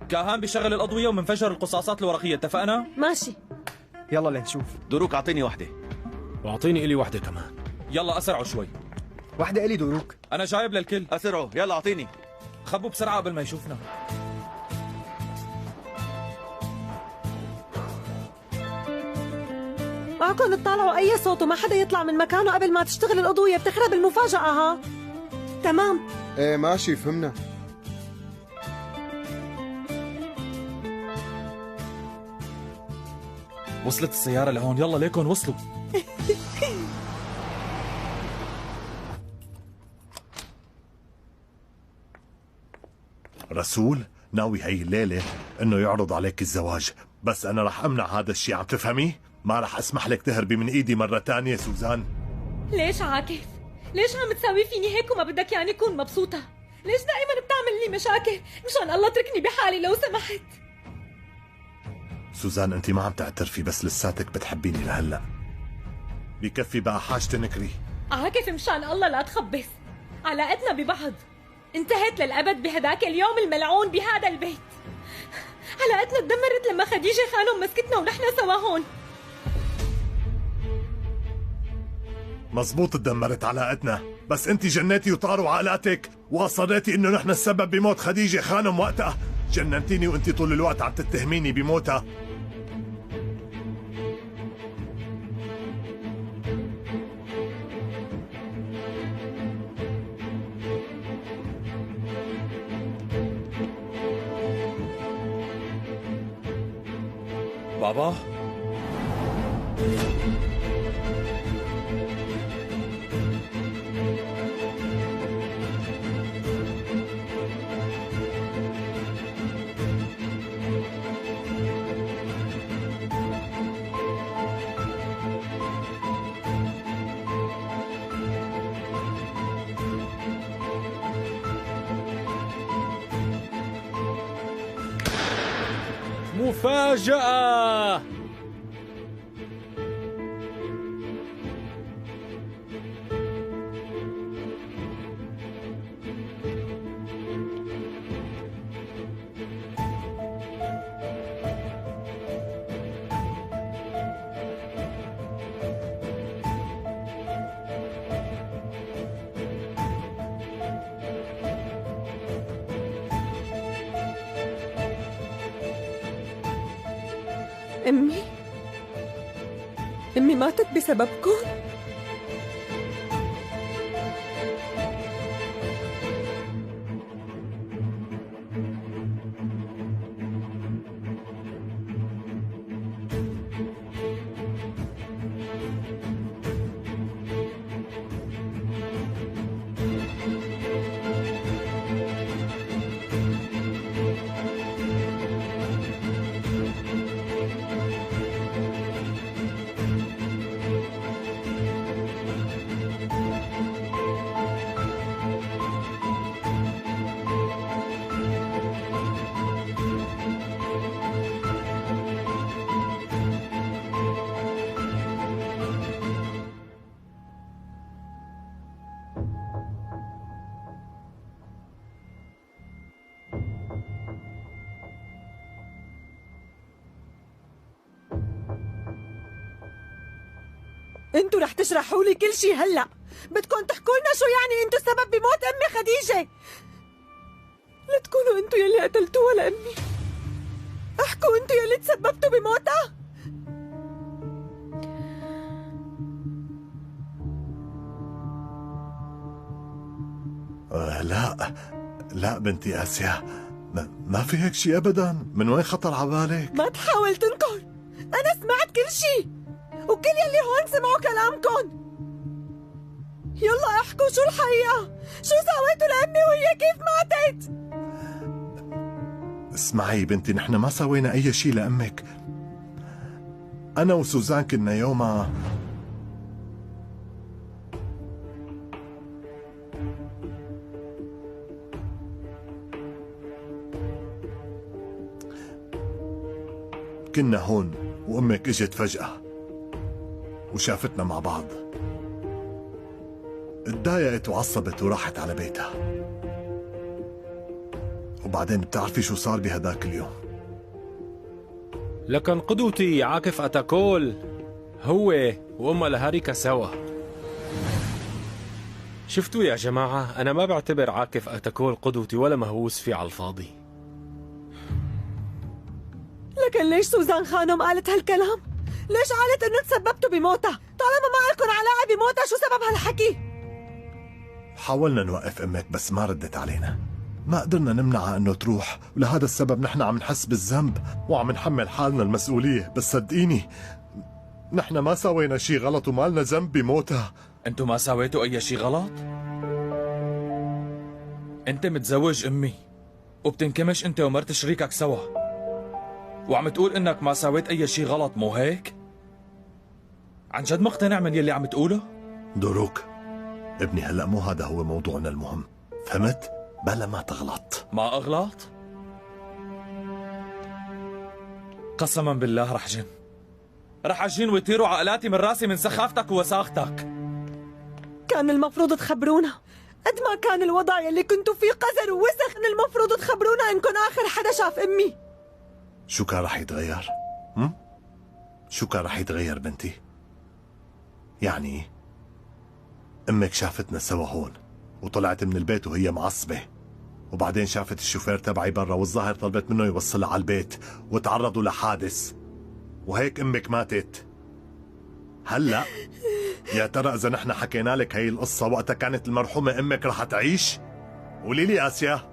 كاهان بيشغل الأضوية ومنفجر القصاصات الورقية، اتفقنا؟ ماشي. يلا لنشوف. دروك أعطيني وحدة. واعطيني إلي وحدة كمان. يلا أسرعوا شوي. وحدة إلي دروك. أنا جايب للكل. أسرعوا يلا أعطيني. خبوا بسرعة قبل ما يشوفنا. معكم تطالعوا أي صوت وما حدا يطلع من مكانه قبل ما تشتغل الأضوية، بتخرب المفاجأة. ها تمام. ايه ماشي فهمنا. وصلت السيارة لهون، يلا ليكن وصلوا. رسول ناوي هي الليلة انه يعرض عليك الزواج، بس انا رح امنع هذا الشيء، عم تفهمي؟ ما رح اسمح لك تهربي من ايدي مرة تانية سوزان. ليش عاكف؟ ليش عم تساوي فيني هيك وما بدك يعني اكون مبسوطة؟ ليش دائما بتعمل لي مشاكل؟ مشان الله اتركني بحالي لو سمحت. سوزان انت ما عم تعترفي بس لساتك بتحبيني لهلا. بكفي بقى حاجة تنكري. عاكف مشان الله لا تخبص. علاقتنا ببعض انتهت للأبد بهداك اليوم الملعون بهذا البيت. علاقتنا تدمرت لما خديجة خانم مسكتنا ونحن سوا هون. مزبوط تدمرت علاقتنا، بس انت جنيتي وطاروا عقلاتك واصريتي انه نحن السبب بموت خديجة خانم. وقتها جننتيني وانت طول الوقت عم تتهميني بموتها. بابا مفاجأة. أمي ماتت بسببكم؟ انتوا رح تشرحوا لي كل شيء هلا. بدكم تحكوا لنا شو يعني انتوا السبب بموت امي خديجه؟ لا تكونوا انتوا يلي قتلتوها لامي. احكوا انتوا يلي تسببتوا بموتها. لا لا بنتي آسيا، ما في هيك شيء ابدا. من وين خطر على بالك؟ ما تحاول تنكر، انا سمعت كل شيء وكل يلي هون سمعوا كلامكم. يلا احكوا شو الحقيقة، شو سويتوا لأمي وهي كيف ماتت؟ اسمعي بنتي، نحن ما سوينا أي شيء لأمك. أنا وسوزان كنا يومها كنا هون وأمك اجت فجأة وشافتنا مع بعض، اتضايقت وعصبت وراحت على بيتها. وبعد وبعدين بتعرفي شو صار بهداك اليوم. لكن قدوتي عاكف أتاكول هو وأمه لهاريكا سوا. شفتوا يا جماعة، أنا ما بعتبر عاكف أتاكول قدوتي ولا مهووس فيه على الفاضي. لكن ليش سوزان خانم قالت هالكلام؟ ليش قالت انه تسببتوا بموتها؟ طالما ما لكم علاقة بموتها شو سبب هالحكي؟ حاولنا نوقف امك بس ما ردت علينا. ما قدرنا نمنعها انه تروح، ولهذا السبب نحن عم نحس بالذنب وعم نحمل حالنا المسؤولية. بس صدقيني نحن ما سوينا شي غلط وما لنا ذنب بموتها. انتو ما سويتوا اي شي غلط؟ انت متزوج امي وبتنكمش انت ومرت شريكك سوا، وعم تقول انك ما سويت اي شي غلط، مو هيك؟ عن جد مقتنع من يلي عم تقوله؟ دوروك ابني، هلأ مو هذا هو موضوعنا المهم، فهمت؟ بلا ما تغلط. ما اغلط؟ قسما بالله رح اجن ويطيروا عقلاتي من راسي من سخافتك ووساختك. كان المفروض تخبرونا. قد ما كان الوضع يلي كنتوا فيه قذر ووسخ، ان المفروض تخبرونا انكم اخر حدا شاف امي. شو كان رح يتغير؟ شو كان رح يتغير بنتي؟ يعني امك شافتنا سوا هون وطلعت من البيت وهي معصبة، وبعدين شافت الشوفير تبعي برا والظاهر طلبت منه يوصلها على البيت وتعرضوا لحادث، وهيك امك ماتت. هلا يا ترى اذا نحن حكينا لك هي القصة وقتها كانت المرحومة امك رح تعيش؟ قولي لي آسيا.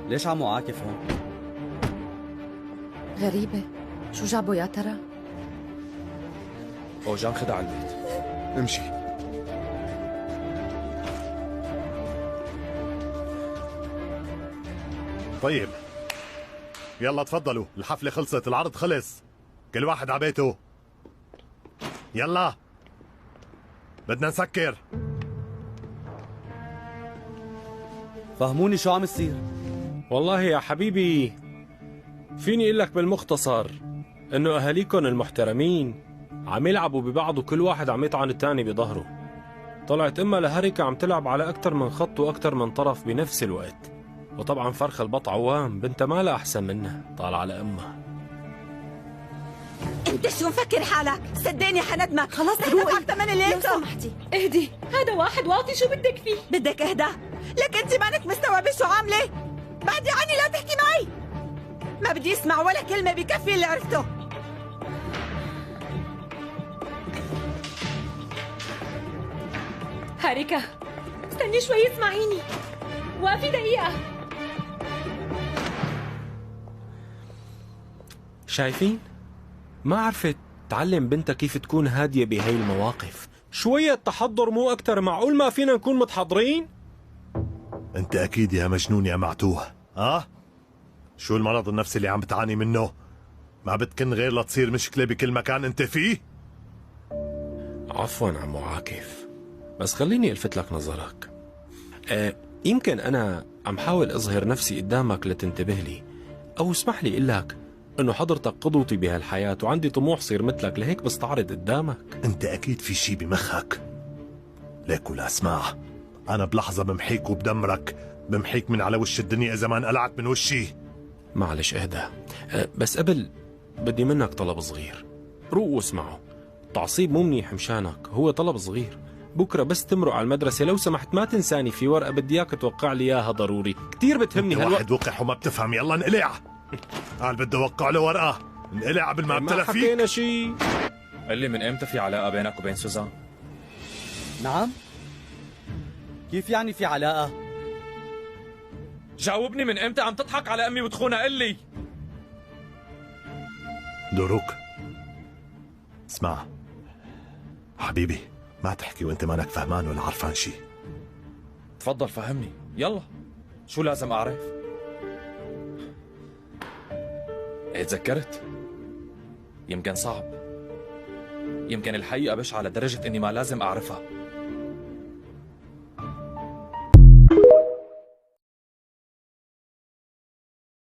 ليش عمو عاكف هون؟ غريبة، شو جابه يا ترى؟ اوجان خدها على البيت. امشي. طيب يلا تفضلوا، الحفلة خلصت، العرض خلص، كل واحد على بيته. يلا بدنا نسكر. فهموني شو عم يصير. والله يا حبيبي فيني اقول لك بالمختصر انه اهاليكم المحترمين عم يلعبوا ببعض وكل واحد عم يطعن الثاني بظهره. طلعت امها لهركة عم تلعب على اكثر من خط واكثر من طرف بنفس الوقت، وطبعا فرخ البط عوام بنتها ما لها احسن منها، طال على امها. انت شو مفكر حالك؟ صدقني حندمك. خلاص روقي ثمن اللي لو سمحتي اهدي، هذا واحد واطي، شو بدك فيه؟ بدك اهدى؟ لك انت مانك مستوعبة شو عاملة؟ بعدي عني لا تحكي معي. ما بدي اسمع ولا كلمة، بكفي اللي عرفته. هاريكا استني شوي، اسمعيني، وقفي دقيقة. شايفين؟ ما عرفت تعلم بنتها كيف تكون هادية بهي المواقف. شوية تحضر مو أكتر، معقول ما فينا نكون متحضرين؟ انت اكيد يا مجنون يا معتوه، شو المرض النفسي اللي عم بتعاني منه؟ ما بتكن غير لتصير مشكلة بكل مكان انت فيه؟ عفوا عمو عاكف، بس خليني الفت لك نظرك. يمكن انا عم حاول اظهر نفسي قدامك لتنتبه لي، او اسمح لي اقول لك انه حضرتك قدوتي بهالحياة وعندي طموح صير مثلك، لهيك بستعرض قدامك. انت اكيد في شي بمخك. ليك ولا اسمع، انا بلحظة بمحيك وبدمرك، بمحيك من على وش الدنيا اذا ما انقلعت من وشي. معلش اهدى، بس قبل بدي منك طلب صغير، روق واسمعه. تعصيب مو منيح مشانك، هو طلب صغير. بكره بس تمرق على المدرسة لو سمحت ما تنساني في ورقة بدي اياك توقع لي اياها ضروري، كثير بتهمني واحد وقح وما بتفهم. يلا انقلع. قال بدي اوقع له ورقة، انقلع قبل ما ابتلى فيك. ما حكينا شيء. قال لي من امتى في علاقة بينك وبين سوزان؟ نعم؟ كيف يعني في علاقة؟ جاوبني، من امتى عم تضحك على امي وتخونها؟ قل لي. دوروك اسمع حبيبي، ما تحكي وانت مانك فهمان ولا عرفان شي. تفضل فهمني، يلا شو لازم اعرف؟ ايه تذكرت؟ يمكن صعب، يمكن الحقيقة بشعة لدرجة اني ما لازم اعرفها،